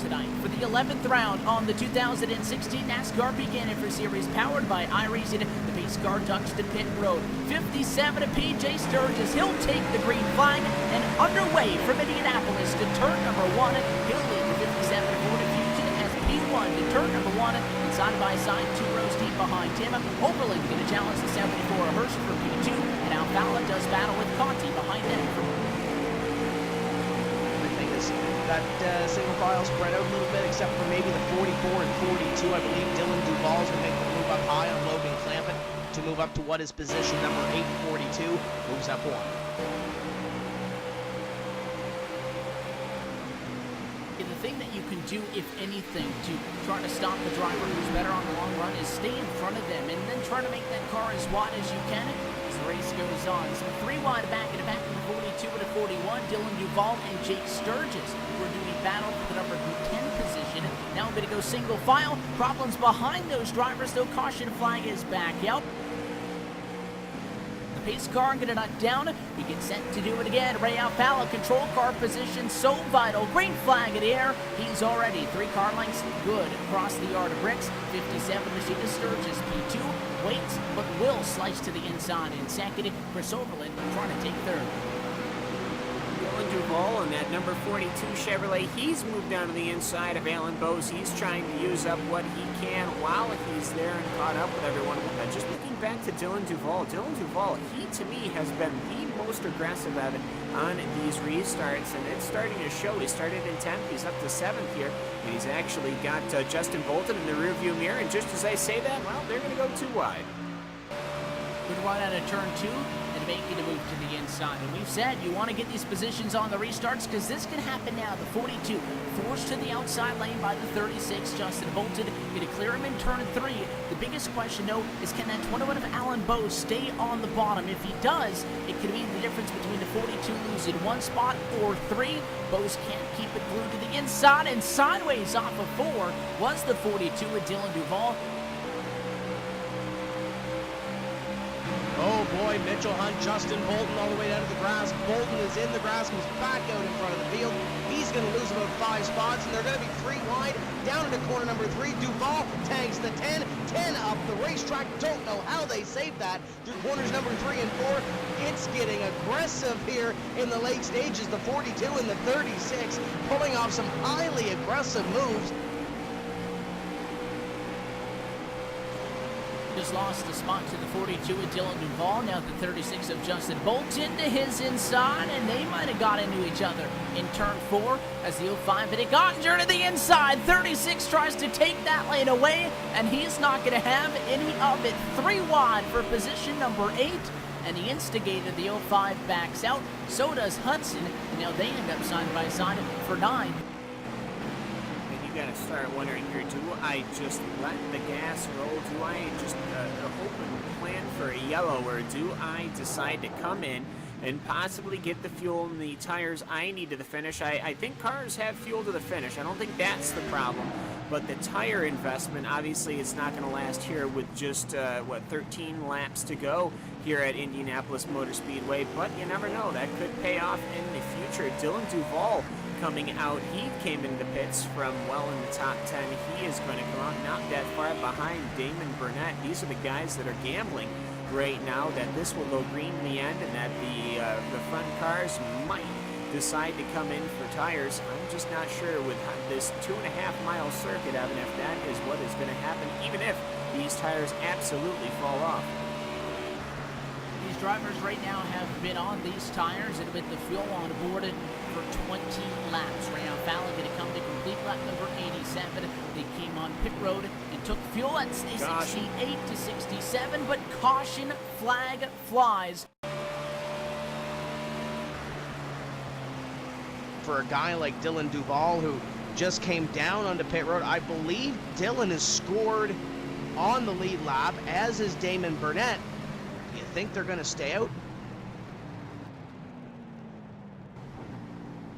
tonight for the 11th round on the 2016 NASCAR PEAK Antifreeze Series powered by iRacing. The pace car ducks to pit road. 57 of PJ Sturgis. He'll take the green flag and underway from Indianapolis to turn number 1. He'll lead the 57 Ford Fusion as P1 to turn number 1 and side by side 2 rows deep behind him. Overland going to challenge the 74 Hirsch for P2 and Alfala does battle with Conti behind them. That single file spread out a little bit, except for maybe the 44 and 42. I believe Dylan Duval's going to make the move up high on Logan Clampett to move up to what is position number 842. Moves up 1. The thing that you can do, if anything, to try to stop the driver who's better on the long run is stay in front of them and then try to make that car as wide as you can as the race goes on. So 3 wide back in the back of the 42 and a 41, Dylan Duval and Jake Sturgis who are doing battle for the number 10 position. Now I'm going to go single file. Problems behind those drivers, though. Caution flag is back. Yep. Pace car going to knock down. We get set to do it again. Ray Alfala, control car position, so vital. Green flag in the air. He's already 3 car lengths good across the yard of bricks. 57 Machina Sturgis, P2 waits, but will slice to the inside. In second, Chris Overland trying to take third. Duval and that number 42 Chevrolet, he's moved down to the inside of Alan Bose. He's trying to use up what he can while he's there and caught up with everyone. Just looking back to Dylan Duval, he to me has been the most aggressive at it on these restarts, and it's starting to show. He started in 10th, he's up to 7th here, and he's actually got Justin Bolton in the rearview mirror, and just as I say that, well, they're going to go 2 wide. Good run out of turn 2. Making a move to the inside. And we've said you want to get these positions on the restarts because this can happen now. The 42 forced to the outside lane by the 36. Justin Bolton going to clear him in turn 3. The biggest question, though, is can that 21 of Alan Bose stay on the bottom? If he does, it could be the difference between the 42 losing 1 spot or 3. Bose can't keep it glued to the inside, and sideways off of 4 was the 42 with Dylan Duval. Oh boy, Mitchell Hunt, Justin Bolton all the way down to the grass. Bolton is in the grass, moves back out in front of the field. He's going to lose about 5 spots, and they're going to be 3 wide. Down into corner number 3, Duval tags the 10. 10 up the racetrack. Don't know how they saved that. Through corners number 3 and 4, it's getting aggressive here in the late stages. The 42 and the 36 pulling off some highly aggressive moves. Just lost the spot to the 42 of Dylan Duval. Now the 36 of Justin Bolton to his inside, and they might have got into each other in turn 4 as the 05 hit it Gottinger to the inside. 36 tries to take that lane away, and he's not going to have any of it. 3 wide for position number 8, and the instigator, the 05, backs out. So does Hudson, and now they end up side by side for 9. You gotta start wondering here, do I just let the gas roll? Do I just hope and plan for a yellow, or do I decide to come in and possibly get the fuel and the tires I need to the finish? I think cars have fuel to the finish. I don't think that's the problem. But the tire investment, obviously, it's not going to last here with just, 13 laps to go here at Indianapolis Motor Speedway. But you never know. That could pay off in the future. Dylan Duval coming out. He came into pits from well in the top 10. He is going to come out not that far behind Damon Burnett. These are the guys that are gambling right now that this will go green in the end and that the front cars might decide to come in for tires. I'm just not sure with this 2.5-mile circuit, Evan, if that is what is going to happen, even if these tires absolutely fall off. These drivers right now have been on these tires and with the fuel on board for 20 laps. Ray Alfala going to come to complete lap number 87. They came on pit road and took fuel at 68 to 67, but caution flag flies. For a guy like Dylan Duval, who just came down onto pit road, I believe Dylan has scored on the lead lap, as is Damon Burnett. Do you think they're going to stay out?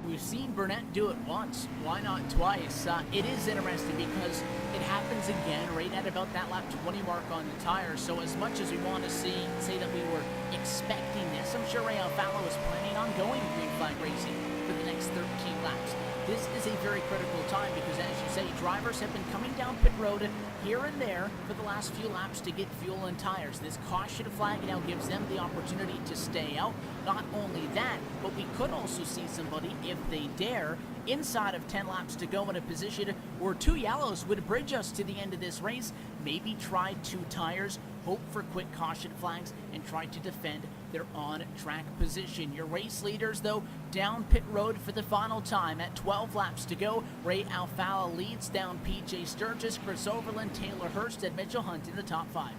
We've seen Burnett do it once. Why not twice? It is interesting because it happens again right at about that lap 20 mark on the tires. So as much as we want to say that we were expecting this, I'm sure Ray Alfala was planning on going green flag racing for the next 13 laps. this is a very critical time because, as you say, drivers have been coming down pit road here and there for the last few laps to get fuel and tires. This caution flag now gives them the opportunity to stay out. Not only that, but we could also see somebody, if they dare, inside of 10 laps to go in a position where 2 yellows would bridge us to the end of this race. Maybe try 2 tires, hope for quick caution flags, and try to defend their on-track position. Your race leaders, though, down pit road for the final time at 12 laps to go. Ray Alfala leads down PJ Sturgis, Chris Overland, Taylor Hurst, and Mitchell Hunt in the top 5.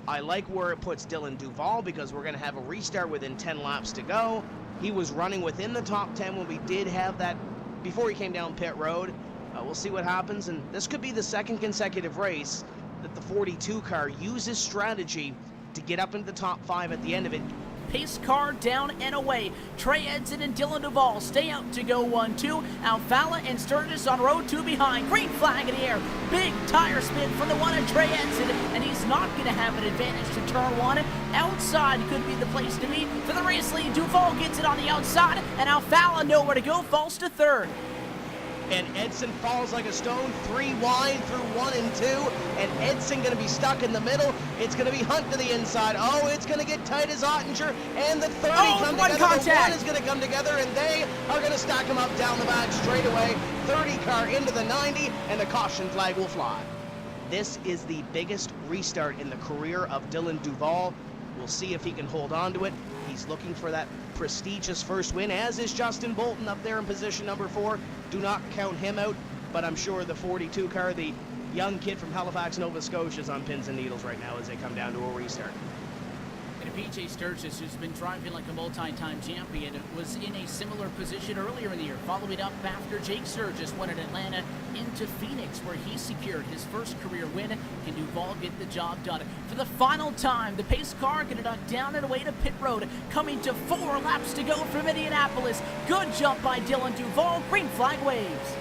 I like where it puts Dylan Duval because we're going to have a restart within 10 laps to go. He was running within the top 10 when we did have that before he came down pit road. We'll see what happens, and this could be the second consecutive race that the 42 car uses strategy to get up into the top 5 at the end of it. Pace car down and away. Trey Edson and Dylan Duval stay out to go 1-2. Alfala and Sturgis on row 2 behind. Green flag in the air. Big tire spin for the one of Trey Edson, and he's not going to have an advantage to turn 1. Outside could be the place to be for the race lead. Duval gets it on the outside, and Alfala nowhere to go, falls to 3rd. And Edson falls like a stone, 3 wide through 1 and 2, and Edson going to be stuck in the middle. It's going to be Hunt to the inside. Oh, it's going to get tight as Ottinger, and the 30 come together. Contact. The 1 is going to come together, and they are going to stack him up down the back straightaway. 30 car into the 90, and the caution flag will fly. This is the biggest restart in the career of Dylan Duval. We'll see if he can hold on to it. He's looking for that prestigious first win, as is Justin Bolton up there in position number 4. Do not count him out, but I'm sure the 42 car, the young kid from Halifax, Nova Scotia, is on pins and needles right now as they come down to a restart. And PJ Sturgis, who's been driving like a multi-time champion, was in a similar position earlier in the year, following up after Jake Sturgis won at Atlanta into Phoenix, where he secured his first career win. Can Duval get the job done? For the final time, the pace car going to duck down and away to pit road, coming to 4 laps to go from Indianapolis. Good jump by Dylan Duval. Green flag waves.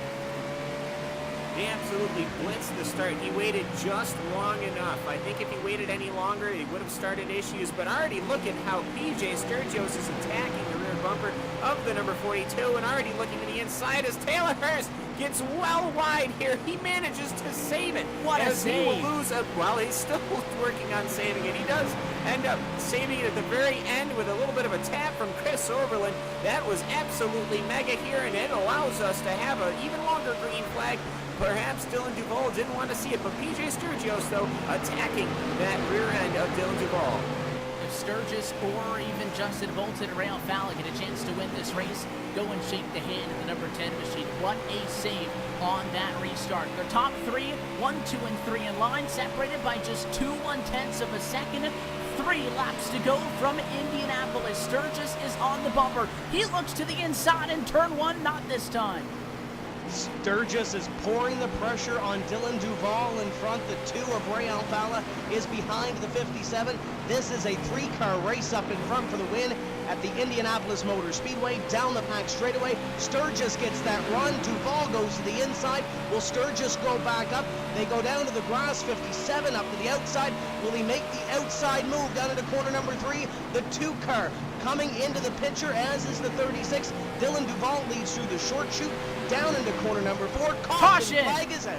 He absolutely blitzed the start. He waited just long enough. I think if he waited any longer, he would have started issues. But already look at how PJ Sturgis is attacking the rear bumper of the number 42, and already looking to the inside as Taylor Hurst gets well wide here. He manages to save it. What a save. He will lose well, he's still working on saving it. He does end up saving it at the very end with a little bit of a tap from Chris Overland. That was absolutely mega here, and it allows us to have an even longer green flag. Perhaps Dylan Duval didn't want to see it, but PJ Sturgis, though, attacking that rear end of Dylan Duval. If Sturgis or even Justin Bolton and Ray Alfala get a chance to win this race, go and shake the hand of the number 10 machine. What a save on that restart. Their top 3, 1, 2, and 3 in line, separated by just 2 1/10ths of a second. 3 laps to go from Indianapolis. Sturgis is on the bumper. He looks to the inside in turn 1, not this time. Sturgis is pouring the pressure on Dylan Duval in front. The 2 of Ray Alfala is behind the 57. This is a 3-car race up in front for the win at the Indianapolis Motor Speedway. Down the pack straightaway. Sturgis gets that run. Duval goes to the inside. Will Sturgis go back up? They go down to the grass. 57 up to the outside. Will he make the outside move down into corner number 3? The 2-car coming into the picture, as is the 36. Dylan Duval leads through the short chute down into corner number 4. Caution flag is out.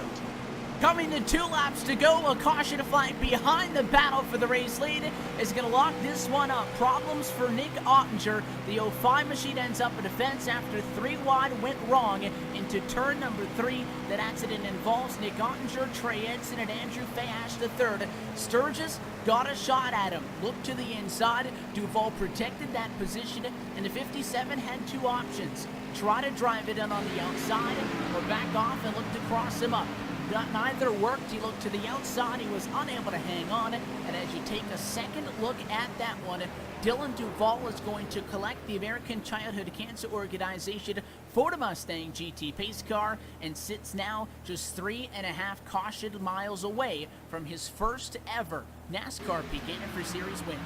Coming to 2 laps to go, a caution flag behind the battle for the race lead is going to lock this one up. Problems for Nick Ottinger. The 05 machine ends up a defense after 3 wide went wrong into turn number 3. That accident involves Nick Ottinger, Trey Edson, and Andrew Fayash III. Sturgis got a shot at him. Looked to the inside. Duval protected that position, and the 57 had 2 options. Try to drive it in on the outside or back off and look to cross him up. Neither worked. He looked to the outside. He was unable to hang on. And as you take a second look at that one, Dylan Duval is going to collect the American Childhood Cancer Organization Ford Mustang GT pace car and sits now just 3.5 caution miles away from his first ever NASCAR PEAK Antifreeze Series win.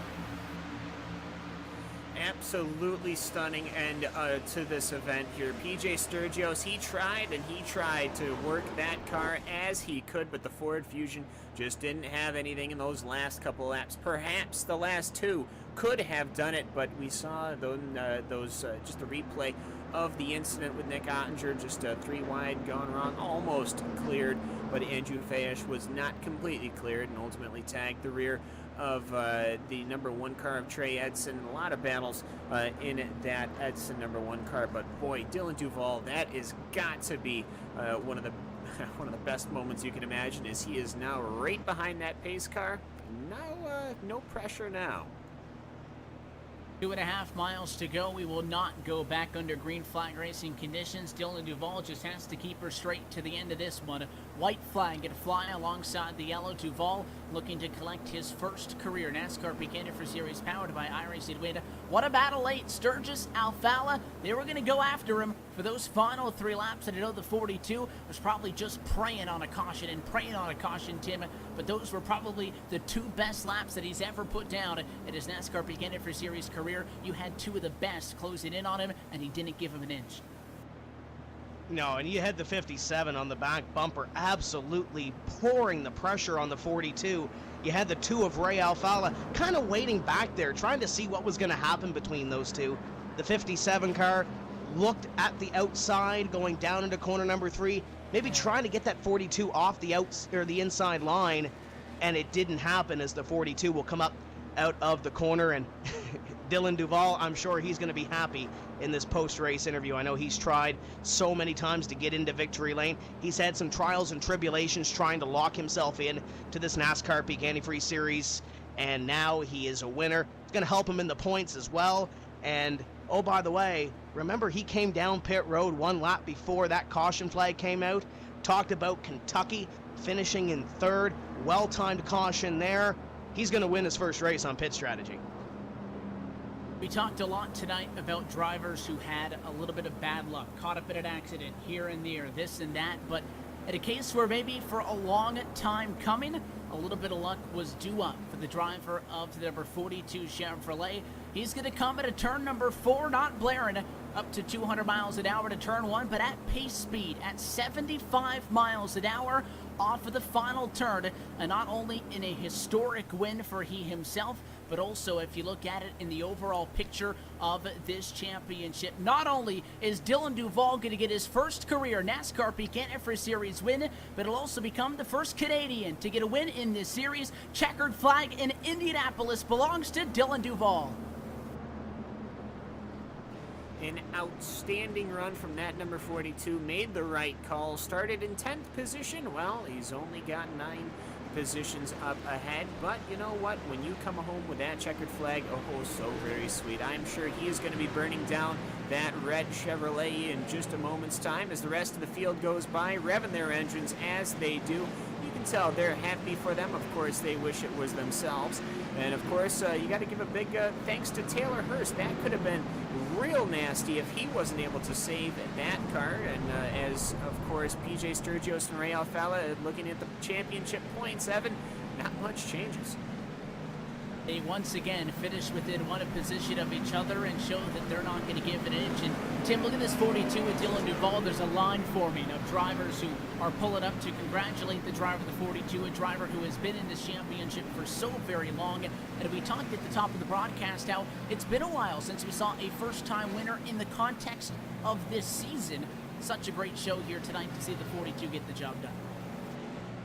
Absolutely stunning end to this event here. PJ Sturgis, he tried to work that car as he could, but the Ford Fusion just didn't have anything in those last couple laps. Perhaps the last 2 could have done it, but we saw those just the replay of the incident with Nick Ottinger, just 3 wide, gone wrong, almost cleared, but Andrew Fayesh was not completely cleared and ultimately tagged the rear of the number 1 car of Trey Edson. A lot of battles in that Edson number 1 car, but boy, Dylan Duval, that is got to be one of the best moments you can imagine, as he is now right behind that pace car. No pressure now. 2.5 miles to go. We will not go back under green flag racing conditions. Dylan Duval just has to keep her straight to the end of this one. White flag going to fly alongside the yellow. Duval looking to collect his first career NASCAR PEAK Antifreeze Series powered by iRacing win. What a battle late. Sturgis, Alfala, they were going to go after him for those final 3 laps. And I know the 42 was probably just praying on a caution and praying on a caution, Tim. But those were probably the 2 best laps that he's ever put down in his NASCAR PEAK Antifreeze Series career. You had 2 of the best closing in on him, and he didn't give him an inch. No, and you had the 57 on the back bumper, absolutely pouring the pressure on the 42. You had the 2 of Ray Alfala kind of waiting back there, trying to see what was going to happen between those 2. The 57 car looked at the outside, going down into corner number 3, maybe trying to get that 42 off the the inside line, and it didn't happen, as the 42 will come up out of the corner. And Dylan Duval, I'm sure he's going to be happy in this post-race interview. I know he's tried so many times to get into victory lane. He's had some trials and tribulations trying to lock himself in to this NASCAR PEAK Antifreeze Series, and now he is a winner. It's going to help him in the points as well. And oh, by the way, remember he came down pit road 1 lap before that caution flag came out. Talked about Kentucky finishing in 3rd. Well-timed caution there. He's going to win his first race on pit strategy. We talked a lot tonight about drivers who had a little bit of bad luck, caught up in an accident here and there, this and that, but in a case where maybe for a long time coming, a little bit of luck was due up for the driver of the number 42 Chevrolet. He's going to come at a turn number 4, not blaring, up to 200 miles an hour to turn 1, but at pace speed, at 75 miles an hour off of the final turn, and not only in a historic win for he himself, but also if you look at it in the overall picture of this championship. Not only is Dylan Duval going to get his first career NASCAR PEAK Antifreeze Series win, but he'll also become the first Canadian to get a win in this series. Checkered flag in Indianapolis belongs to Dylan Duval. An outstanding run from that number 42, made the right call, started in 10th position. Well, he's only got 9 positions up ahead, but you know what, when you come home with that checkered flag, oh, so very sweet. I'm sure he is going to be burning down that red Chevrolet in just a moment's time as the rest of the field goes by, revving their engines as they do. You can tell they're happy for them. Of course, they wish it was themselves. And of course, you got to give a big thanks to Taylor Hurst. That could have been real nasty if he wasn't able to save that car. And as, of course, PJ Sturgis and Ray Alfala looking at the championship points, Evan, not much changes. They once again finish within 1 position of each other and show that they're not going to give an inch. And Tim, look at this 42 with Dylan Duval. There's a line forming of drivers who are pulling up to congratulate the driver of the 42, a driver who has been in this championship for so very long. And we talked at the top of the broadcast how it's been a while since we saw a first-time winner in the context of this season. Such a great show here tonight to see the 42 get the job done.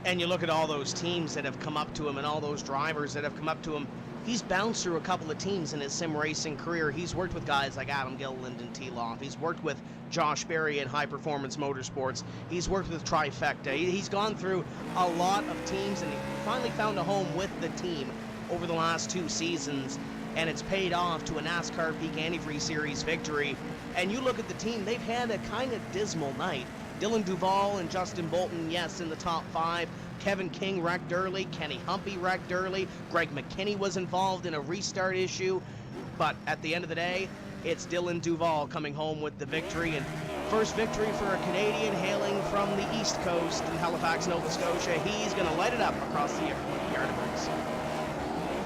And you look at all those teams that have come up to him and all those drivers that have come up to him. He's bounced through a couple of teams in his sim racing career. He's worked with guys like Adam Gilliland and T-Loff. He's worked with Josh Berry in High Performance Motorsports. He's worked with Trifecta. He's gone through a lot of teams, and he finally found a home with the team over the last 2 seasons, and it's paid off to a NASCAR PEAK Antifreeze Series victory. And you look at the team, they've had a kind of dismal night. Dylan Duval and Justin Bolton, yes, in the top 5. Kevin King wrecked early. Kenny Humpy wrecked early. Greg McKinney was involved in a restart issue. But at the end of the day, it's Dylan Duval coming home with the victory. And first victory for a Canadian hailing from the East Coast in Halifax, Nova Scotia. He's going to light it up across the yard of bricks.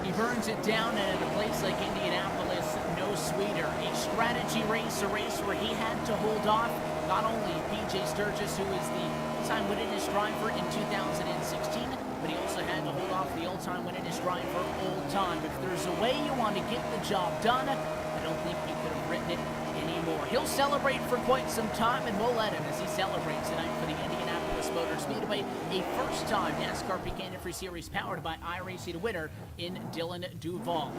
He burns it down, and at a place like Indianapolis, no sweeter. A strategy race, a race where he had to hold off not only PJ Sturgis, who is the all-time winningest driver in 2016, but he also had to hold off the all-time winningest driver all time. If there's a way you want to get the job done, I don't think you could have written it any more. He'll celebrate for quite some time, and we'll let him as he celebrates tonight for the Indianapolis Motor Speedway, a first-time NASCAR Peak Antifreeze Series powered by iRacing winner in Dylan Duval.